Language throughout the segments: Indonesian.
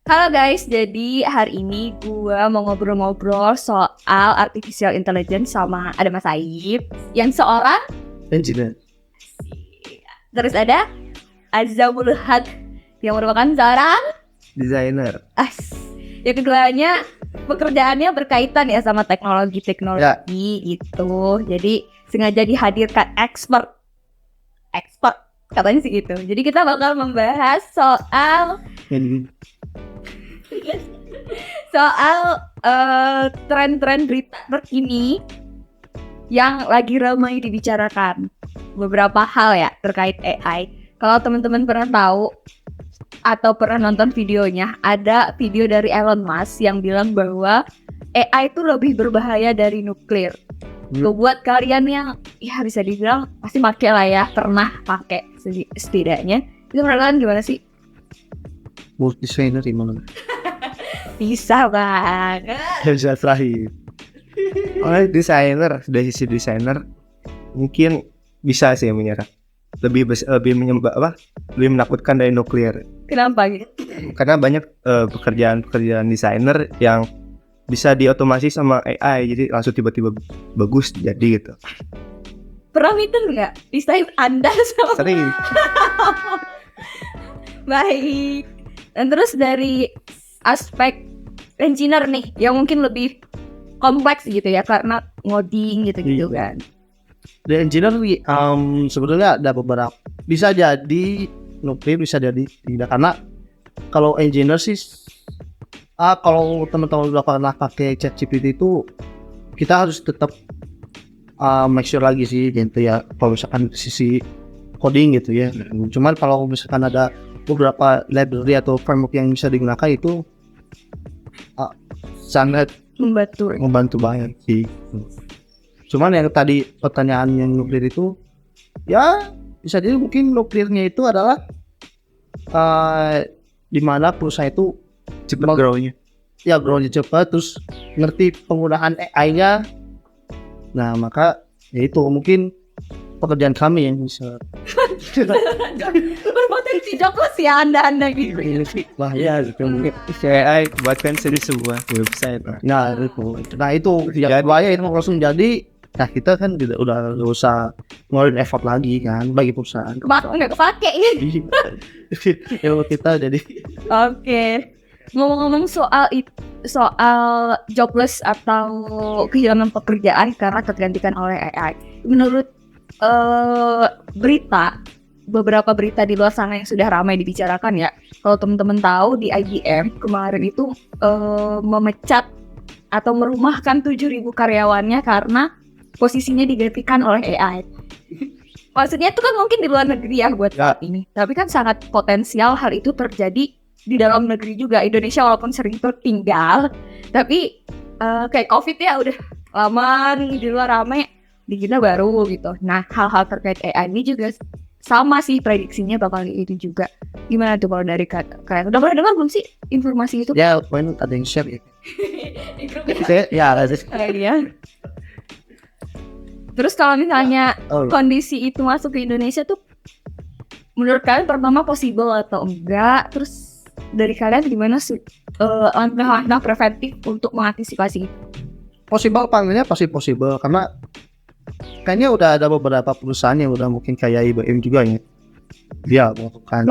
Halo guys, jadi hari ini gue mau ngobrol-ngobrol soal artificial intelligence sama ada Mas Aib yang seorang engineer. Terus ada Azamul Haq yang merupakan seorang Desainer. yang keduanya pekerjaannya berkaitan ya sama teknologi gitu. Jadi sengaja dihadirkan expert katanya sih gitu. Jadi kita bakal membahas soal tren-tren berita terkini yang lagi ramai dibicarakan. Beberapa hal ya terkait AI. Kalau teman-teman pernah tahu atau pernah nonton videonya, ada video dari Elon Musk yang bilang bahwa AI itu lebih berbahaya dari nuklir. Buat kalian yang ya bisa dibilang pasti pakai lah ya, pernah pakai setidaknya. Itu menurut kalian gimana sih? Desainer gimana? Bisa banget. Bisa terakhir. Oleh desainer, dari sisi desainer mungkin bisa sih menyerah. Lebih menakutkan dari nuklir. Kenapa gitu? Karena banyak pekerjaan desainer yang bisa diotomasi sama AI, jadi langsung tiba-tiba bagus jadi gitu. Pernah meeting nggak desain Anda sama? Sering. Baik. Dan terus dari aspek engineer nih, yang mungkin lebih kompleks gitu ya, karena ngoding gitu kan. The engineer sebenarnya ada beberapa, bisa jadi nuklir, bisa jadi tidak. Karena kalau engineer sih, kalau teman-teman udah pernah pakai ChatGPT itu, kita harus tetap make sure lagi sih gitu ya. Kalau misalkan sisi coding gitu ya. Cuman kalau misalkan ada beberapa library atau framework yang bisa digunakan itu sangat membantu banget sih. Cuman yang tadi pertanyaan yang nuklir itu, ya bisa jadi mungkin nuklirnya itu adalah di mana perusahaan itu cepat grownya. Ya grownya cepat, terus ngerti penggunaan AI-nya. Nah maka ya itu mungkin pekerjaan kami yang bisa berpotensi jobless ya anda gitu. Wah ya gitu mungkin AI buatkan sendiri sebuah website. Nah itu ya bahaya itu langsung jadi. Nah kita kan udah gak usah ngeluarin effort lagi kan bagi perusahaan. Nggak kepake ya. Ya kita jadi. Oke. Ngomong-ngomong soal jobless atau kehilangan pekerjaan karena tergantikan oleh AI. Menurut beberapa berita di luar sana yang sudah ramai dibicarakan ya. Kalau teman-teman tahu di IBM kemarin itu memecat atau merumahkan 7.000 karyawannya karena posisinya digantikan oleh AI. Maksudnya itu kan mungkin di luar negeri ya buat saat ini. Tapi kan sangat potensial hal itu terjadi di dalam negeri juga. Indonesia walaupun sering tertinggal, tapi kayak COVID ya udah lama nih di luar ramai, di kita baru gitu. Nah hal-hal terkait AI ini juga sama sih prediksinya bakal itu juga. Gimana tuh kalau dari kalian? Udah pernah dengar belum sih informasi itu? Ya poin ada yang share ya. Ya. Terus kalau misalnya kondisi itu masuk ke Indonesia tuh, menurut kalian pertama possible atau enggak? Terus dari kalian gimana sih langkah-langkah preventif untuk mengantisipasi itu? Possible, panggilnya pasti possible karena kayaknya udah ada beberapa perusahaan yang udah mungkin kayak IBM juga ya. Dia melakukan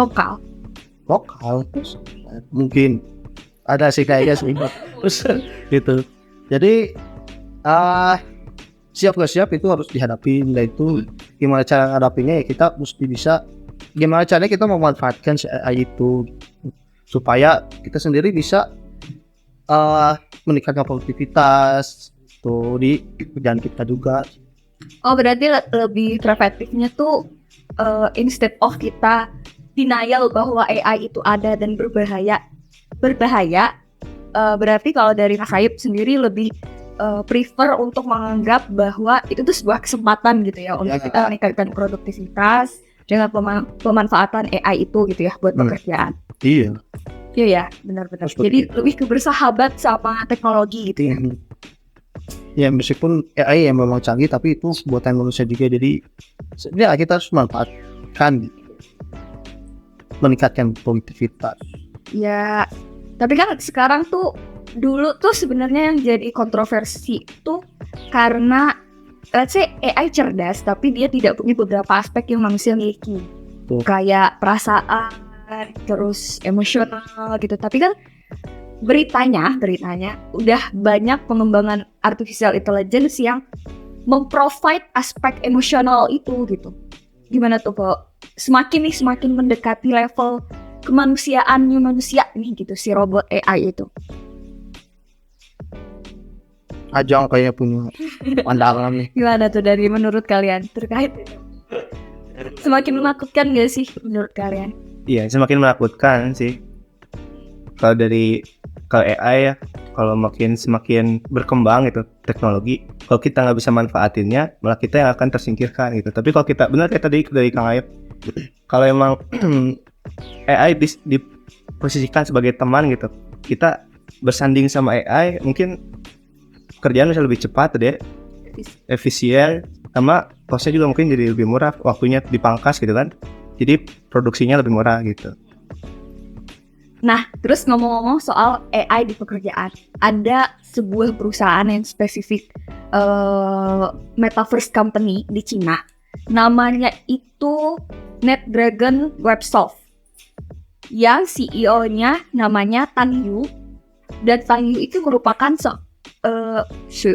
lokal terus mungkin ada sih kayaknya terus gitu. Jadi siap gak siap itu harus dihadapi. Dan itu gimana cara menghadapinya ya kita mesti bisa gimana caranya kita memanfaatkan AI itu supaya kita sendiri bisa meningkatkan produktivitas tuh di pekerjaan kita juga. Oh berarti lebih preventifnya tuh instead of kita denial bahwa AI itu ada dan berbahaya, berarti kalau dari Mas Aib sendiri lebih prefer untuk menganggap bahwa itu tuh sebuah kesempatan gitu ya untuk kita meningkatkan produktivitas dengan pemanfaatan AI itu gitu ya buat pekerjaan. Iya ya benar-benar. Jadi lebih bersahabat sama teknologi gitu ya. Ya meskipun AI yang memang canggih tapi itu buatan manusia juga, jadi ya kita harus manfaatkan meningkatkan produktivitas. Ya Tapi kan sekarang tuh, dulu tuh sebenarnya yang jadi kontroversi tuh karena let's say AI cerdas tapi dia tidak punya beberapa aspek yang manusia miliki. Tuh. Kayak perasaan, terus emosional gitu. Tapi kan beritanya udah banyak pengembangan artificial intelligence yang memprovide aspek emosional itu gitu. Gimana tuh kok semakin mendekati level kemanusiaannya manusia nih gitu si robot AI itu. Ajang kayaknya punya pandangan nih. Gimana tuh dari menurut kalian terkait itu? Semakin menakutkan gak sih menurut kalian? Iya, semakin menakutkan sih. Kalau AI ya, kalau semakin berkembang gitu teknologi, kalau kita nggak bisa manfaatinnya, malah kita yang akan tersingkirkan gitu. Tapi kalau kita benar kayak tadi dari Kang Ayep, kalau emang AI diposisikan sebagai teman gitu, kita bersanding sama AI, mungkin kerjaan bisa lebih cepat deh, efisien, sama costnya juga mungkin jadi lebih murah, waktunya dipangkas gitu kan, jadi produksinya lebih murah gitu. Nah, terus ngomong-ngomong soal AI di pekerjaan, ada sebuah perusahaan yang spesifik metaverse company di Cina, namanya itu NetDragon Websoft, yang CEO-nya namanya Tan Yu, dan Tan Yu itu merupakan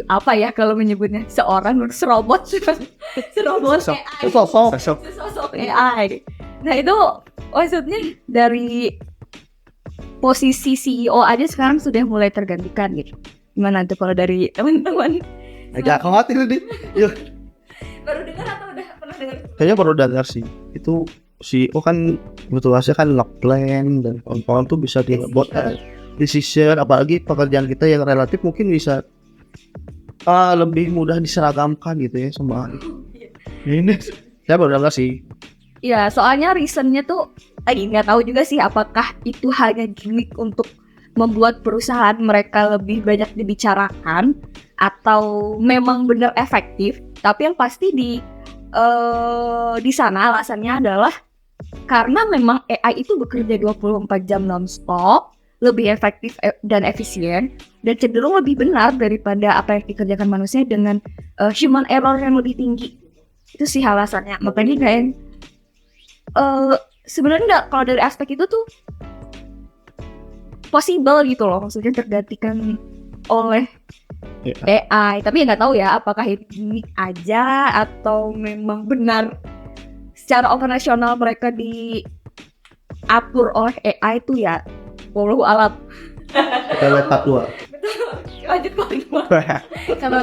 apa ya kalau menyebutnya serobot AI, sosok AI. Nah itu maksudnya dari posisi CEO aja sekarang sudah mulai tergantikan gitu. Gimana tuh kalau dari teman-teman? Agak khawatir nih. Yuk. Baru dengar atau udah pernah dengar? Kayaknya baru dengar sih. Itu CEO kan kebetulannya kan lock plan dan kawan-kawan tuh bisa dibuat decision, apalagi pekerjaan kita yang relatif mungkin bisa lebih mudah diseragamkan gitu ya sama ini. Saya baru dengar sih. Ya, soalnya reasonnya tuh nggak tahu juga sih apakah itu hanya gimmick untuk membuat perusahaan mereka lebih banyak dibicarakan atau memang benar efektif. Tapi yang pasti di sana alasannya adalah karena memang AI itu bekerja 24 jam non-stop, lebih efektif dan efisien, dan cenderung lebih benar daripada apa yang dikerjakan manusia dengan human error yang lebih tinggi. Itu sih alasannya. Makanya kayak sebenarnya kalau dari aspek itu tuh possible gitu loh, maksudnya tergantikan oleh AI. Tapi nggak tahu ya apakah itu gimmick aja atau memang benar secara operasional mereka diatur oleh AI itu ya. Wallahu alam. Kita lihat part 2. Lanjut part 2. Kalau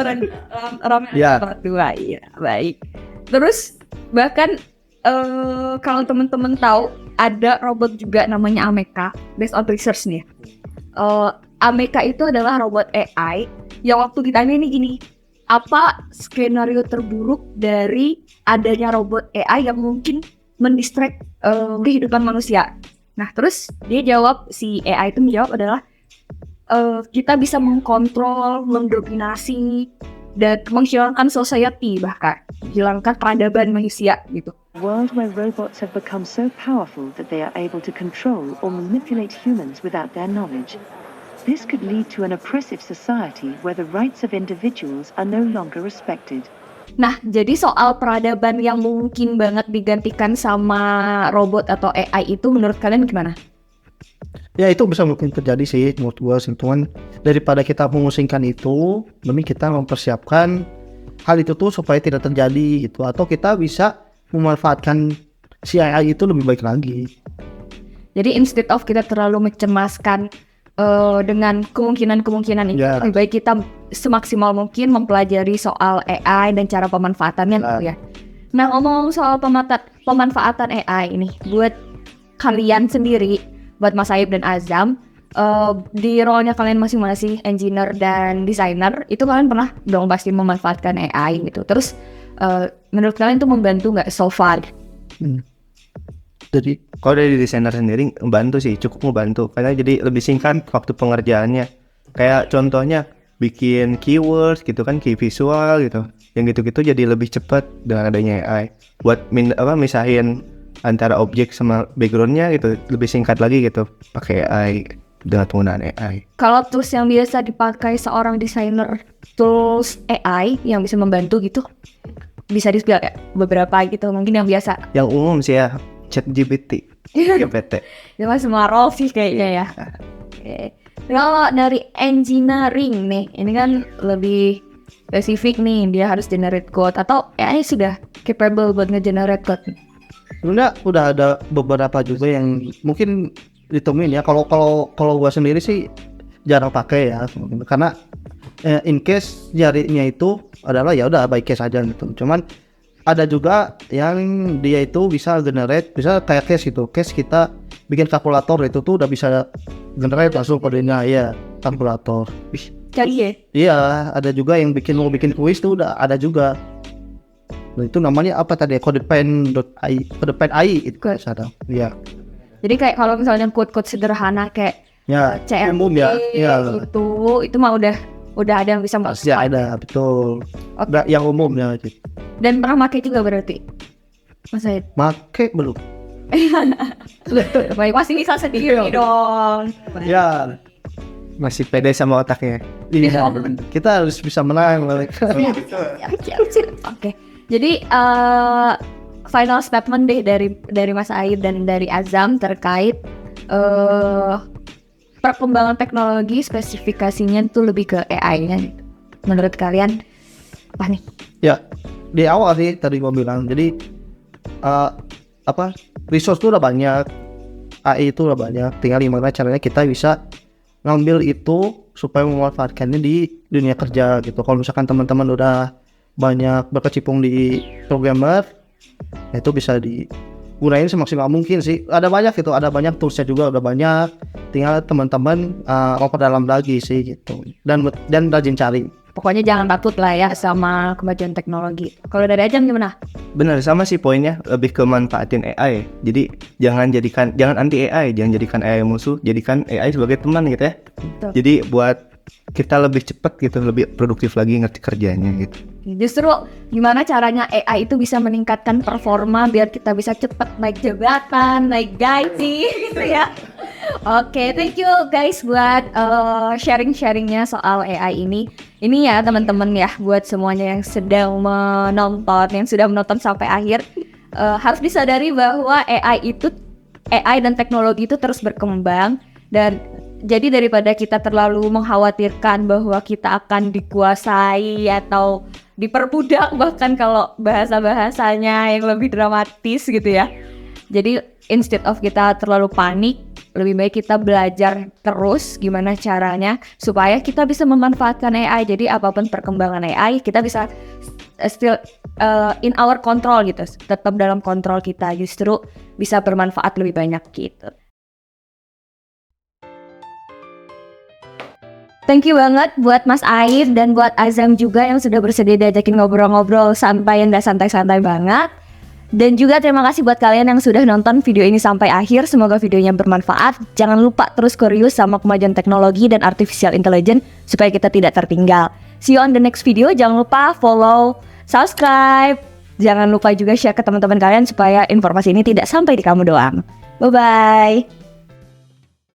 ramai Ya. part 2 iya baik. Terus bahkan kalau teman-teman tahu ada robot juga namanya Ameca, based on research nih. Ameca itu adalah robot AI yang waktu ditanya ini gini, apa skenario terburuk dari adanya robot AI yang mungkin mendistract kehidupan manusia? Nah terus dia jawab, si AI itu menjawab adalah kita bisa mengkontrol, mendominasi, dan menghilangkan society, bahkan menghilangkan peradaban manusia gitu. A world where robots have become so powerful that they are able to control or manipulate humans without their knowledge. This could lead to an oppressive society where the rights of individuals are no longer respected. Nah, jadi soal peradaban yang mungkin banget digantikan sama robot atau AI itu menurut kalian gimana? Ya itu bisa mungkin terjadi sih menurut gue sih, cuman daripada kita memusingkan itu, mending kita mempersiapkan hal itu tuh supaya tidak terjadi gitu, atau kita bisa memanfaatkan si AI itu lebih baik lagi. Jadi instead of kita terlalu mencemaskan dengan kemungkinan-kemungkinan itu, lebih baik kita semaksimal mungkin mempelajari soal AI dan cara pemanfaatannya gitu ya. Nah ngomong-ngomong soal pemanfaatan AI ini, buat kalian sendiri, buat Mas Ayub dan Azam, di role-nya kalian masing-masing engineer dan designer, itu kalian pernah dong pasti memanfaatkan AI gitu. Terus menurut kalian itu membantu nggak so far? Jadi kalau dari desainer sendiri membantu sih, cukup membantu karena jadi lebih singkat waktu pengerjaannya. Kayak contohnya bikin keywords gitu kan, key visual gitu, yang gitu-gitu jadi lebih cepat dengan adanya AI. Buat misahin antara objek sama backgroundnya gitu lebih singkat lagi gitu pakai AI dengan penggunaan AI. Kalau tools yang biasa dipakai seorang desainer, tools AI yang bisa membantu gitu, bisa di-spill ya beberapa gitu mungkin yang biasa. Yang umum sih ya ChatGPT, GPT. Itu mah semua role sih kayaknya ya. Oke. Kalau dari engineering nih, ini kan lebih spesifik nih, dia harus generate code atau AI sudah capable buat nge-generate code. Sebenarnya udah ada beberapa juga yang mungkin ditemuin ya. Kalau gua sendiri sih jarang pakai ya, karena in case nyarinya itu adalah ya udah by case aja gitu. Cuman ada juga yang dia itu bisa generate, bisa kayak case gitu. Case kita bikin kalkulator itu tuh udah bisa generate langsung kodenya ya, kalkulator. Cari ya? Iya, ada juga yang mau bikin kuis tuh udah ada juga. Nah, itu namanya apa tadi? CodePen.ai itu Code. ada. Iya. Jadi kayak kalau misalnya code-code sederhana kayak Ya, CMD umum ya. Iya. itu mah udah ada yang bisa Pasti ada, betul. Oke. Ada yang umumnya gitu. Dan pernah pakai juga berarti, Mas Said? Make belum? Baik, masih bisa sendiri dong. Ya, Masih pede sama otaknya. iya. Kita harus bisa menang. Oke. Jadi final statement deh dari Mas Aid dan dari Azam terkait perkembangan teknologi, spesifikasinya itu lebih ke AI-nya gitu. Menurut kalian apa nih? Ya, di awal sih tadi gua bilang. Jadi resource tuh udah banyak, AI itu udah banyak. Tinggal gimana caranya kita bisa ngambil itu supaya memanfaatkannya di dunia kerja gitu. Kalau misalkan teman-teman udah banyak berkecimpung di programmer, itu bisa digunain semaksimal mungkin sih. Ada banyak gitu, ada banyak toolsnya juga udah banyak. Tinggal teman-teman memperdalam lagi sih gitu. Dan rajin cari. Pokoknya jangan takut lah ya sama kemajuan teknologi. Kalau dari Ajam gimana? Benar, sama sih poinnya, lebih ke manfaatin AI. Jadi jangan anti AI, jangan jadikan AI musuh, jadikan AI sebagai teman gitu ya. Betul. Jadi buat kita lebih cepat gitu, lebih produktif lagi ngerti kerjanya gitu. Justru gimana caranya AI itu bisa meningkatkan performa biar kita bisa cepat naik jabatan, naik gaji gitu ya. Oke, thank you guys buat sharing-sharingnya soal AI ini. Ini ya teman-teman ya, buat semuanya yang sedang menonton, yang sudah menonton sampai akhir, harus disadari bahwa AI dan teknologi itu terus berkembang. Dan jadi daripada kita terlalu mengkhawatirkan bahwa kita akan dikuasai atau diperbudak, bahkan kalau bahasa-bahasanya yang lebih dramatis gitu ya. Jadi instead of kita terlalu panik, lebih baik kita belajar terus gimana caranya supaya kita bisa memanfaatkan AI. Jadi apapun perkembangan AI, kita bisa still in our control gitu, tetap dalam kontrol kita, justru bisa bermanfaat lebih banyak gitu. Thank you banget buat Mas Aid dan buat Azam juga yang sudah bersedia diajakin ngobrol-ngobrol santai yang gak santai-santai banget. Dan juga terima kasih buat kalian yang sudah nonton video ini sampai akhir. Semoga videonya bermanfaat. Jangan lupa terus curious sama kemajuan teknologi dan artificial intelligence supaya kita tidak tertinggal. See you on the next video. Jangan lupa follow, subscribe. Jangan lupa juga share ke teman-teman kalian supaya informasi ini tidak sampai di kamu doang. Bye-bye.